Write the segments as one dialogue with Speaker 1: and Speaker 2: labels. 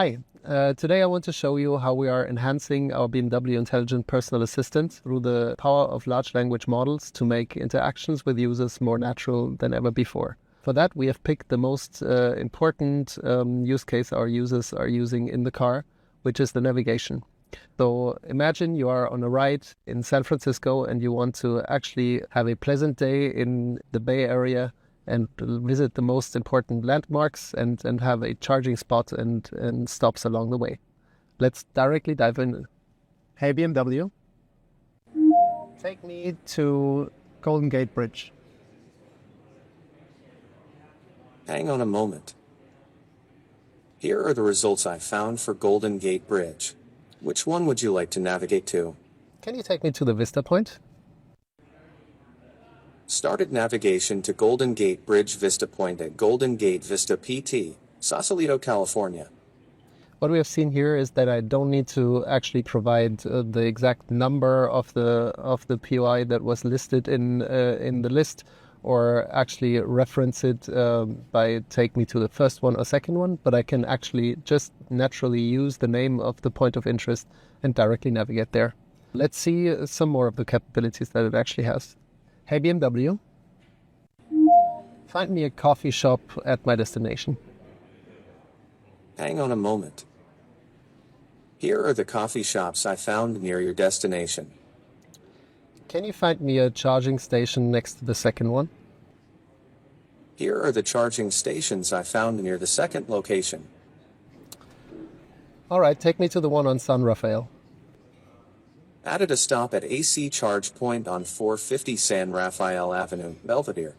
Speaker 1: Hi, today I want to show you how we are enhancing our BMW Intelligent Personal Assistant through the power of large language models to make interactions with users more natural than ever before. For that, we have picked the most important use case our users are using in the car, which is the navigation. So imagine you are on a ride in San Francisco and you want to actually have a pleasant day in the Bay Area and visit the most important landmarks and have a charging spot and stops along the way. Let's directly dive in. Hey BMW, take me to Golden Gate Bridge.
Speaker 2: Hang on a moment. Here are the results I found for Golden Gate Bridge. Which one would you like to navigate to?
Speaker 1: Can you take me to the Vista Point?
Speaker 2: Started navigation to Golden Gate Bridge Vista Point at Golden Gate Vista PT, Sausalito, California.
Speaker 1: What we have seen here is that I don't need to actually provide the exact number of the POI that was listed in the list, or actually reference it by take me to the first one or second one, but I can actually just naturally use the name of the point of interest and directly navigate there. Let's see some more of the capabilities that it actually has. Hey BMW, find me a coffee shop at my destination.
Speaker 2: Hang on a moment. Here are the coffee shops I found near your destination.
Speaker 1: Can you find me a charging station next to the second one?
Speaker 2: Here are the charging stations I found near the second location.
Speaker 1: All right, take me to the one on San Rafael.
Speaker 2: Added a stop at AC Charge Point on 450 San Rafael Avenue, Belvedere.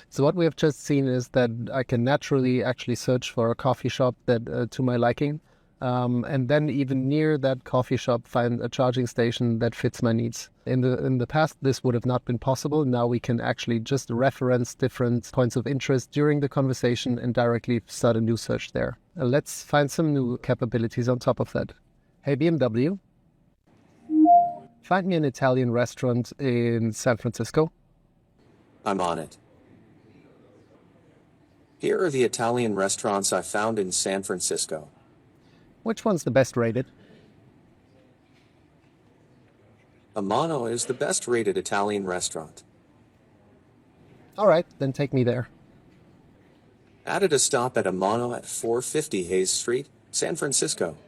Speaker 1: So what we have just seen is that I can naturally actually search for a coffee shop that to my liking, and then even near that coffee shop find a charging station that fits my needs. In the past, this would have not been possible. Now we can actually just reference different points of interest during the conversation and directly start a new search there. Let's find some new capabilities on top of that. Hey BMW, find me an Italian restaurant in San Francisco.
Speaker 2: I'm on it. Here are the Italian restaurants I found in San Francisco.
Speaker 1: Which one's the best rated?
Speaker 2: Amano is the best rated Italian restaurant.
Speaker 1: All right, then take me there.
Speaker 2: Added a stop at Amano at 450 Hayes Street, San Francisco.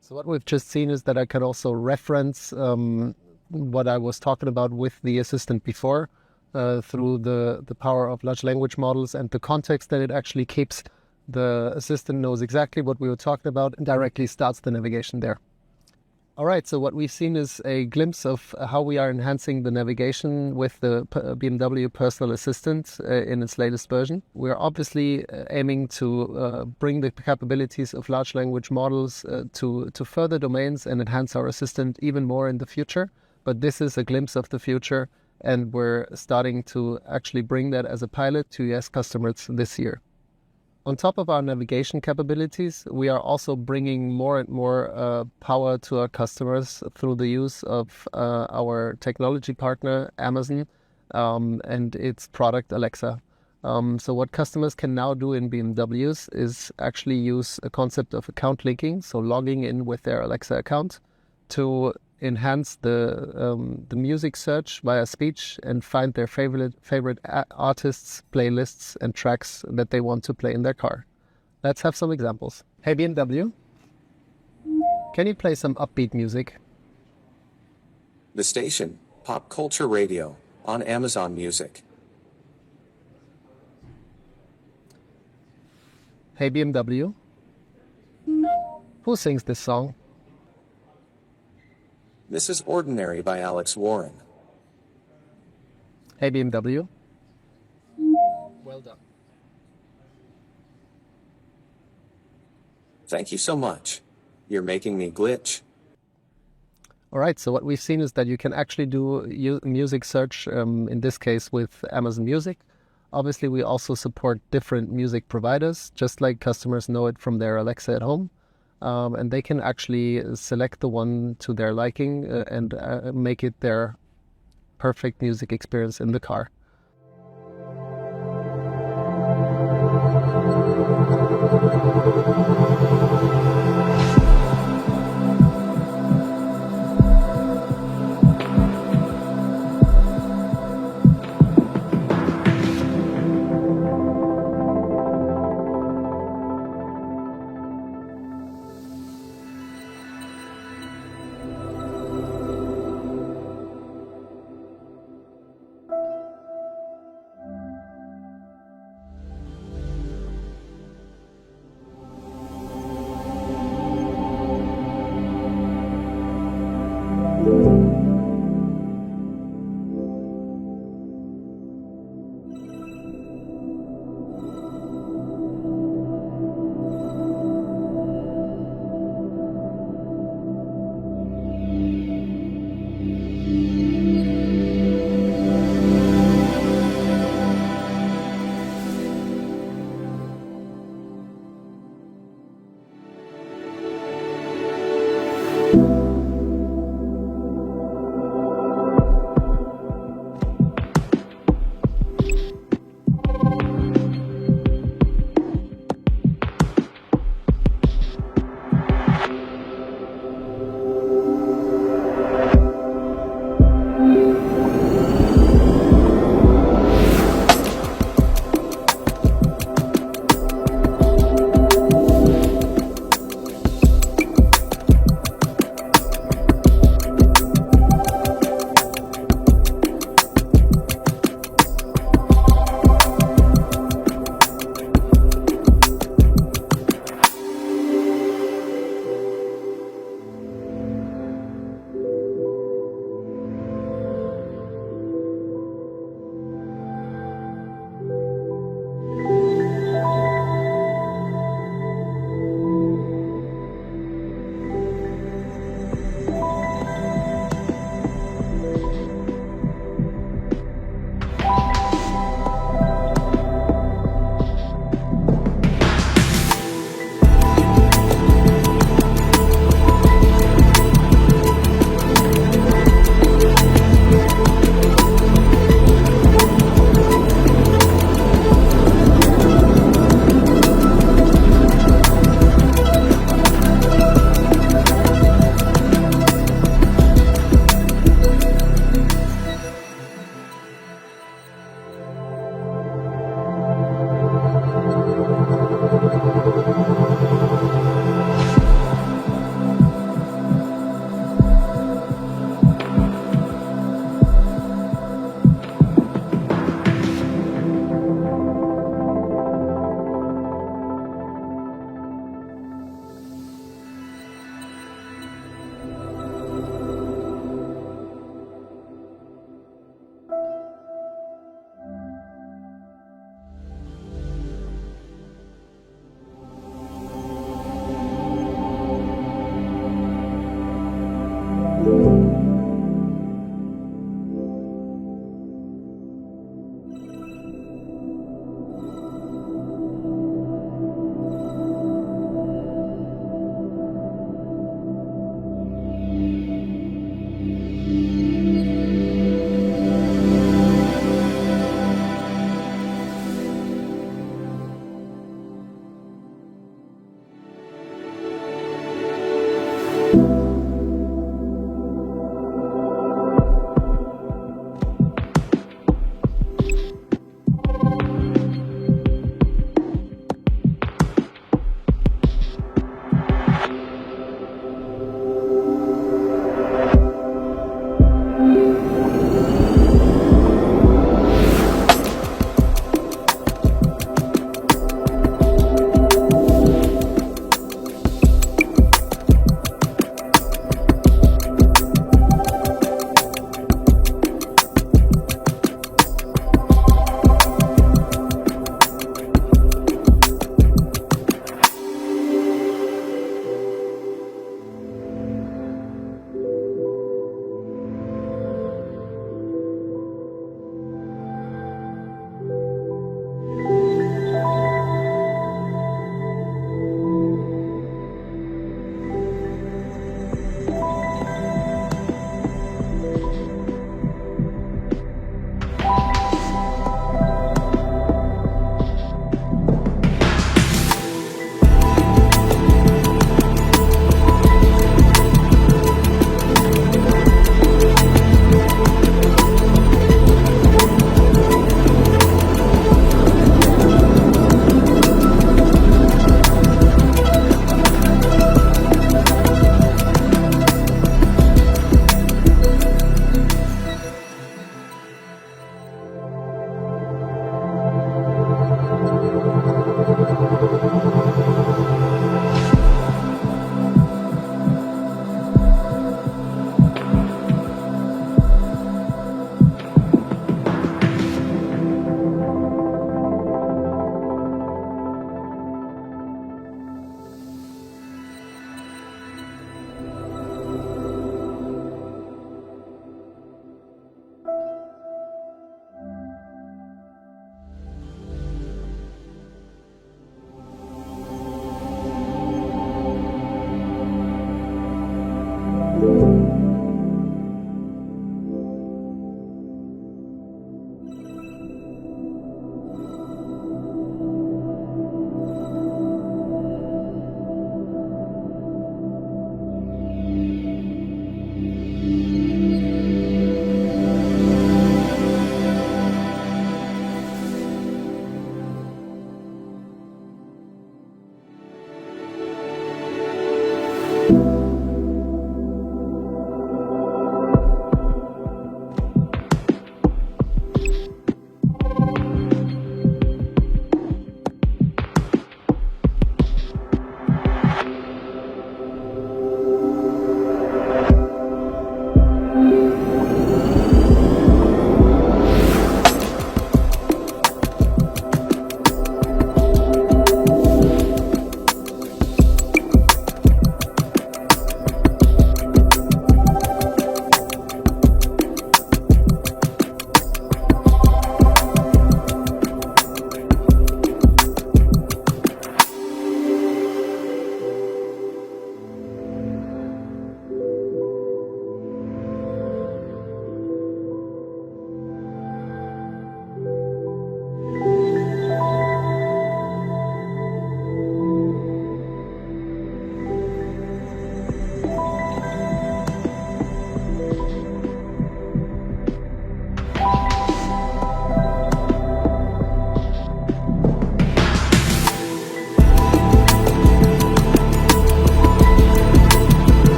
Speaker 1: So what we've just seen is that I can also reference what I was talking about with the assistant before through the power of large language models and the context that it actually keeps. The assistant knows exactly what we were talking about and directly starts the navigation there. All right, so what we've seen is a glimpse of how we are enhancing the navigation with the BMW Personal Assistant in its latest version. We're obviously aiming to bring the capabilities of large language models to further domains and enhance our assistant even more in the future. But this is a glimpse of the future, and we're starting to actually bring that as a pilot to US customers this year. On top of our navigation capabilities, we are also bringing more and more power to our customers through the use of our technology partner, Amazon, and its product, Alexa. So what customers can now do in BMWs is actually use a concept of account linking, so logging in with their Alexa account to enhance the music search via speech and find their favorite artists, playlists, and tracks that they want to play in their car. Let's have some examples. Hey BMW, can you play some upbeat music?
Speaker 2: The station, Pop Culture Radio, on Amazon Music.
Speaker 1: Hey BMW, who sings this song?
Speaker 2: This is Ordinary by Alex Warren.
Speaker 1: Hey BMW. Well done.
Speaker 2: Thank you so much. You're making me glitch.
Speaker 1: All right, so what we've seen is that you can actually do music search, in this case with Amazon Music. Obviously, we also support different music providers, just like customers know it from their Alexa at home. And they can actually select the one to their liking and make it their perfect music experience in the car.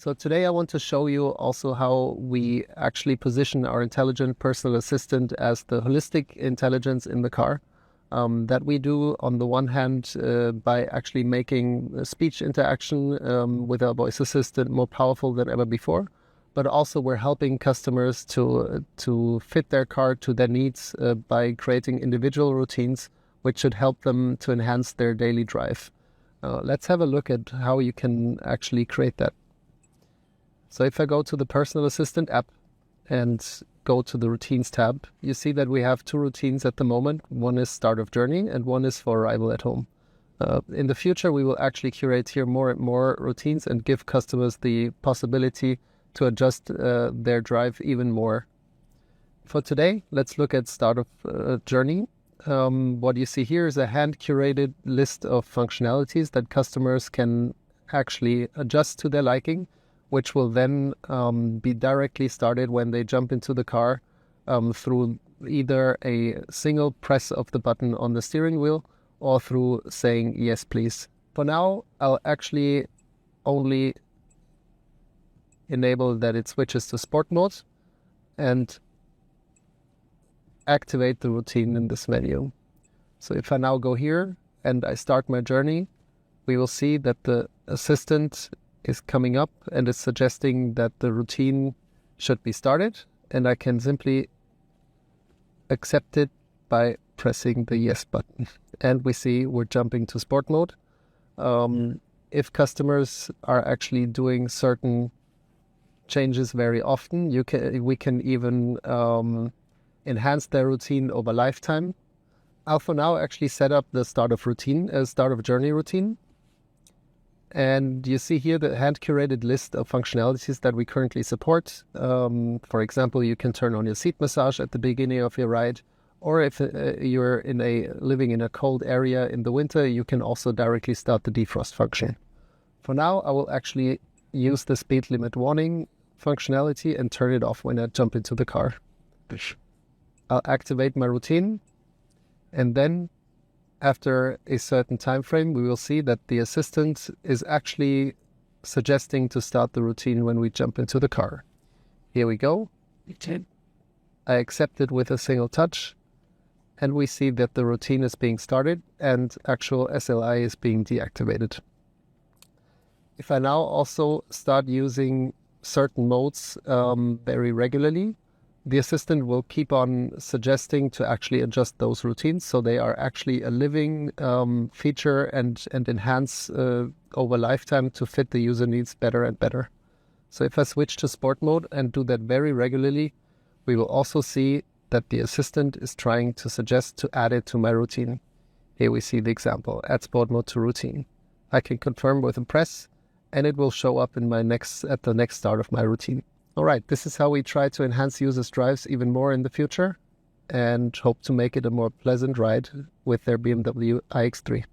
Speaker 1: So today I want to show you also how we actually position our intelligent personal assistant as the holistic intelligence in the car. That we do on the one hand by actually making speech interaction with our voice assistant more powerful than ever before, but also we're helping customers to fit their car to their needs by creating individual routines which should help them to enhance their daily drive. Let's have a look at how you can actually create that. So if I go to the Personal Assistant app and go to the Routines tab, you see that we have two routines at the moment. One is Start of Journey and one is for Arrival at Home. In the future, we will actually curate here more and more routines and give customers the possibility to adjust their drive even more. For today, let's look at Start of Journey. What you see here is a hand-curated list of functionalities that customers can actually adjust to their liking, which will then be directly started when they jump into the car through either a single press of the button on the steering wheel or through saying, yes, please. For now, I'll actually only enable that it switches to sport mode and activate the routine in this menu. So if I now go here and I start my journey, we will see that the assistant is coming up and is suggesting that the routine should be started, and I can simply accept it by pressing the yes button. And we see we're jumping to sport mode. If customers are actually doing certain changes very often, we can even enhance their routine over lifetime. I'll for now actually set up the start of journey routine. And you see here the hand-curated list of functionalities that we currently support. For example, you can turn on your seat massage at the beginning of your ride, or if you're living in a cold area in the winter, you can also directly start the defrost function. For now, I will actually use the speed limit warning functionality and turn it off when I jump into the car. I'll activate my routine, and then after a certain time frame, we will see that the assistant is actually suggesting to start the routine when we jump into the car. Here we go. I accept it with a single touch, and we see that the routine is being started and actual SLI is being deactivated. If I now also start using certain modes very regularly, the assistant will keep on suggesting to actually adjust those routines so they are actually a living feature and enhance over lifetime to fit the user needs better and better. So if I switch to sport mode and do that very regularly, we will also see that the assistant is trying to suggest to add it to my routine. Here we see the example, add sport mode to routine. I can confirm with a press and it will show up in at the next start of my routine. All right, this is how we try to enhance users' drives even more in the future and hope to make it a more pleasant ride with their BMW iX3.